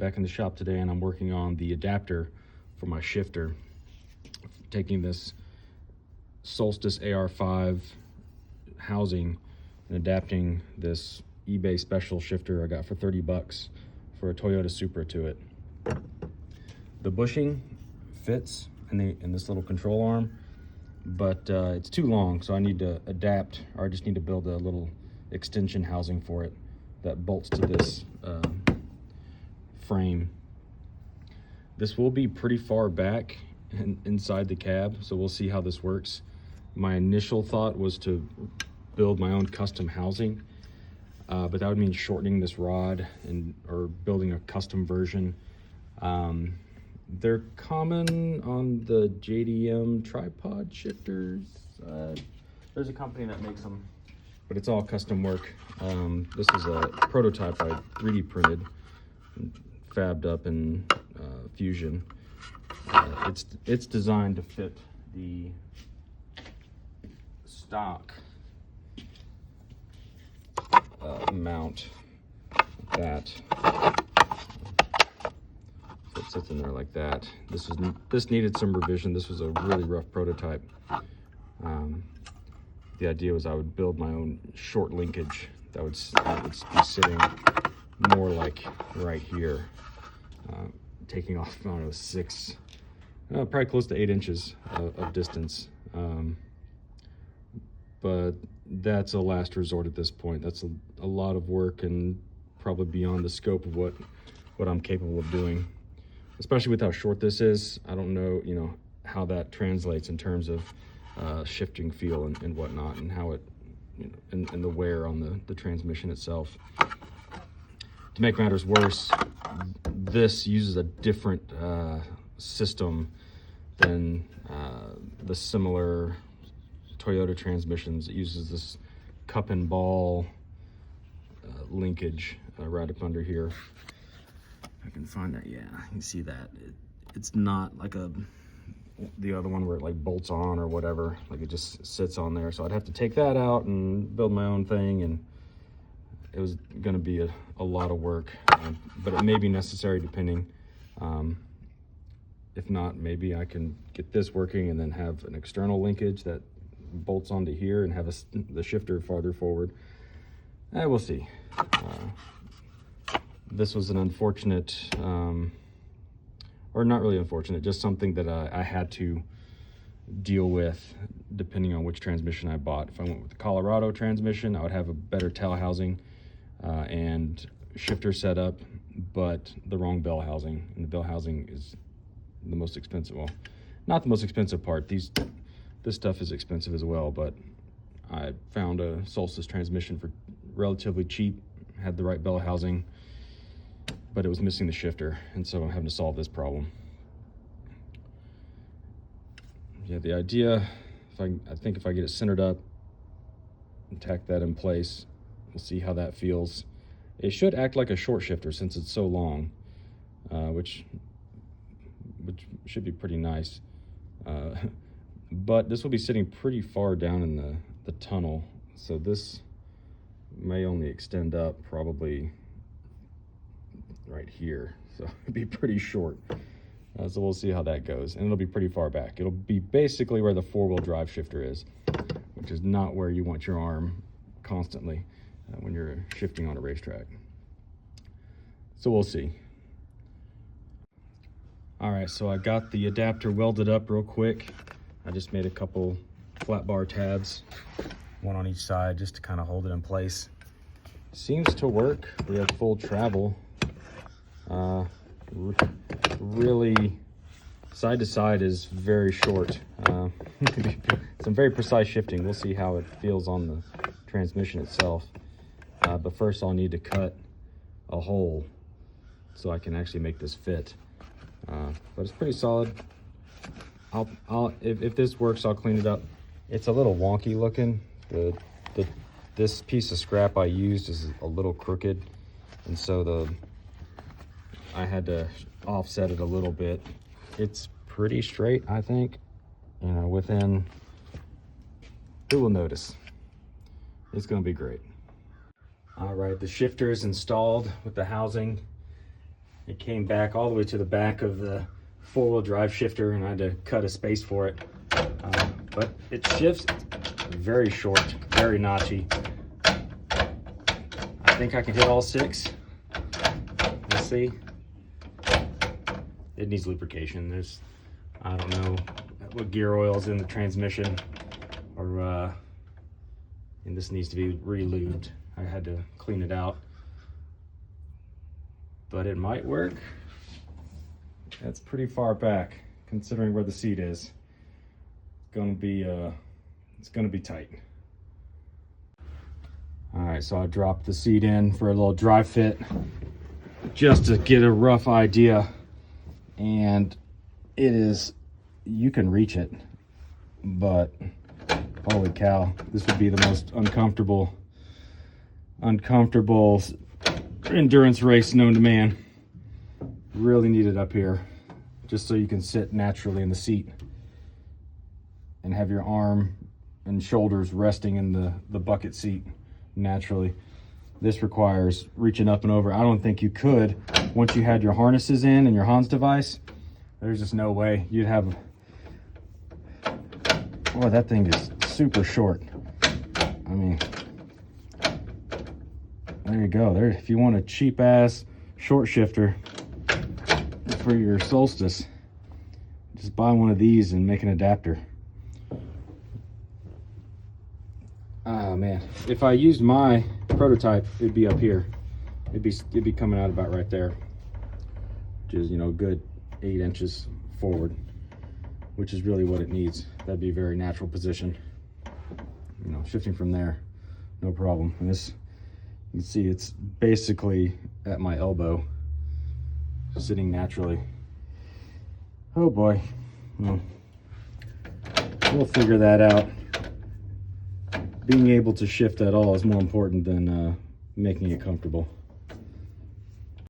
back in the shop today, and I'm working on the adapter for my shifter. Taking this Solstice AR5 housing and adapting this eBay special shifter I got for 30 bucks for a Toyota Supra to it. The bushing fits in this little control arm, but it's too long, so I need to adapt, or I just need to build a little extension housing for it that bolts to this frame. This will be pretty far back inside the cab, so we'll see how this works. My initial thought was to build my own custom housing, but that would mean shortening this rod or building a custom version. They're common on the JDM tripod shifters. There's a company that makes them, but it's all custom work. This is a prototype I 3D printed and fabbed up in Fusion. It's designed to fit the stock mount that. So it sits in there like that. This needed some revision. This was a really rough prototype. The idea was I would build my own short linkage that would be sitting more like right here, taking off, I don't know, probably close to 8 inches of distance. But that's a last resort at this point. That's a lot of work and probably beyond the scope of what I'm capable of doing, especially with how short this is. I don't know, how that translates in terms of shifting feel and whatnot, and how it, and the wear on the transmission itself. To make matters worse, this uses a different system than the similar Toyota transmissions. It uses this cup and ball linkage right up under here. I can find that. Yeah, you can see that. It's not like the other one where it like bolts on or whatever. Like it just sits on there. So I'd have to take that out and build my own thing, and it was going to be a lot of work, but it may be necessary depending. If not, maybe I can get this working and then have an external linkage that bolts onto here and have the shifter farther forward. We'll see. This was an unfortunate, or not really unfortunate, just something that I had to deal with depending on which transmission I bought. If I went with the Colorado transmission, I would have a better tail housing and shifter setup, but the wrong bell housing. And the bell housing is the most expensive. Well, not the most expensive part. This stuff is expensive as well, but I found a Solstice transmission for relatively cheap, had the right bell housing, but it was missing the shifter, and so I'm having to solve this problem. Yeah, the idea, I think if I get it centered up and tack that in place, we'll see how that feels. It should act like a short shifter since it's so long, which should be pretty nice. But this will be sitting pretty far down in the tunnel, so this may only extend up probably right here, so it'd be pretty short. So we'll see how that goes, and it'll be pretty far back. It'll be basically where the 4-wheel drive shifter is, which is not where you want your arm constantly when you're shifting on a racetrack. So we'll see. All right, so I got the adapter welded up real quick. I just made a couple flat bar tabs, one on each side, just to kind of hold it in place. Seems to work. We have full travel. Really, side to side is very short. Some very precise shifting. We'll see how it feels on the transmission itself. But first I'll need to cut a hole so I can actually make this fit. But it's pretty solid. If this works, I'll clean it up. It's a little wonky looking. This piece of scrap I used is a little crooked, and so I had to offset it a little bit. It's pretty straight, I think. Within, who will notice? It's gonna be great. All right, the shifter is installed with the housing, It came back all the way to the back of the four-wheel drive shifter, and I had to cut a space for it. But it shifts very short, very notchy. I think I can hit all 6. Let's see. It needs lubrication. I don't know what gear oil's in the transmission, or and this needs to be re-lubed. I had to clean it out, but it might work. That's pretty far back considering where the seat is. It's gonna be tight. All right, so I dropped the seat in for a little dry fit just to get a rough idea, and you can reach it, but holy cow, this would be the most uncomfortable endurance race known to man. Really need it up here, just so you can sit naturally in the seat and have your arm and shoulders resting in the bucket seat naturally. This requires reaching up and over. I don't think you could once you had your harnesses in and your Hans device. There's just no way you'd have. Boy, that thing is super short. I mean, there you go. There, if you want a cheap ass short shifter for your solstice, just buy one of these and make an adapter. Oh man, if I used my prototype, it'd be up here. It'd be coming out about right there, which is, you know, good 8 inches forward, which is really what it needs. That'd be a very natural position. You know, shifting from there, no problem. And this, you can see it's basically at my elbow, sitting naturally. Oh boy, well, we'll figure that out. Being able to shift at all is more important than making it comfortable.